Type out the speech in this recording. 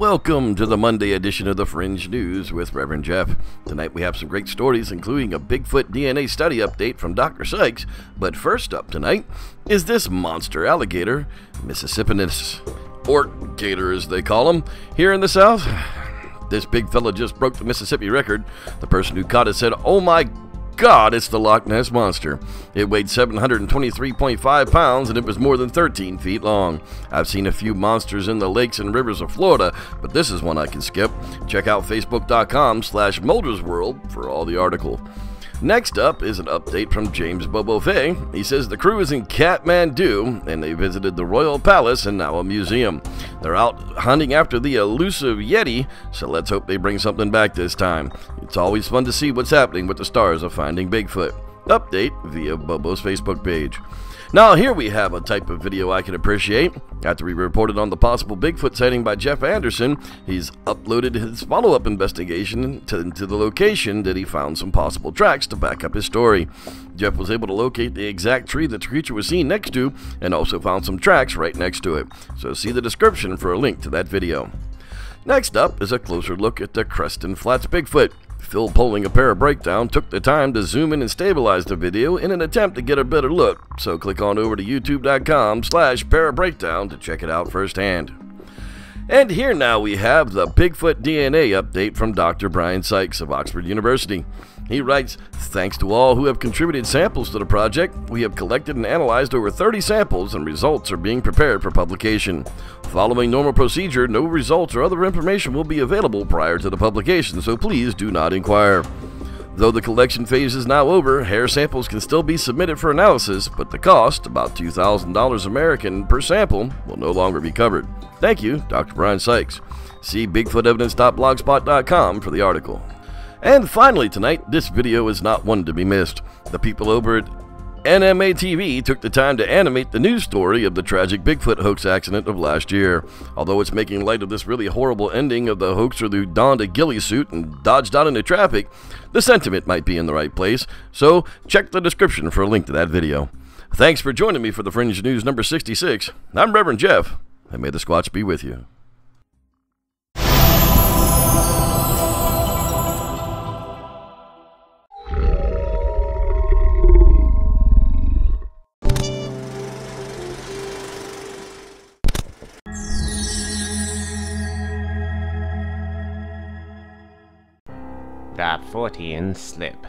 Welcome to the Monday edition of the Fringe News with Reverend Jeff. Tonight we have some great stories, including a Bigfoot DNA study update from Dr. Sykes. But first up tonight is this monster alligator, Mississippianus, or gator as they call him, here in the South. This big fella just broke the Mississippi record. The person who caught it said, "Oh my God, it's the Loch Ness Monster." It weighed 723.5 pounds and it was more than 13 feet long. I've seen a few monsters in the lakes and rivers of Florida, but this is one I can skip. Check out facebook.com/Mulder's World for all the article. Next up is an update from James Bobo Fay. He says the crew is in Kathmandu and they visited the Royal Palace and now a museum. They're out hunting after the elusive Yeti, so let's hope they bring something back this time. It's always fun to see what's happening with the stars of finding Bigfoot. Update via Bobo's Facebook page. Now here we have a type of video I can appreciate. After we reported on the possible Bigfoot sighting by Jeff Pattersons, he's uploaded his follow-up investigation into the location that he found some possible tracks to back up his story. Jeff was able to locate the exact tree that the creature was seen next to and also found some tracks right next to it. So see the description for a link to that video. Next up is a closer look at the Creston Flats Bigfoot. Phil Poling of Parabreakdown took the time to zoom in and stabilize the video in an attempt to get a better look, so click on over to youtube.com/Parabreakdown to check it out firsthand. And here now we have the Bigfoot DNA update from Dr. Brian Sykes of Oxford University. He writes, "Thanks to all who have contributed samples to the project, we have collected and analyzed over 30 samples and results are being prepared for publication. Following normal procedure, no results or other information will be available prior to the publication, so please do not inquire. Though the collection phase is now over, hair samples can still be submitted for analysis, but the cost, about $2,000 American per sample, will no longer be covered. Thank you, Dr. Brian Sykes." See bigfootevidence.blogspot.com for the article. And finally tonight, this video is not one to be missed. The people over at NMA TV took the time to animate the news story of the tragic Bigfoot hoax accident of last year. Although it's making light of this really horrible ending of the hoaxer who donned a ghillie suit and dodged out into traffic, the sentiment might be in the right place, so check the description for a link to that video. Thanks for joining me for the Fringe News number 66. I'm Reverend Jeff, and may the Squatch be with you. The Fortean Slip.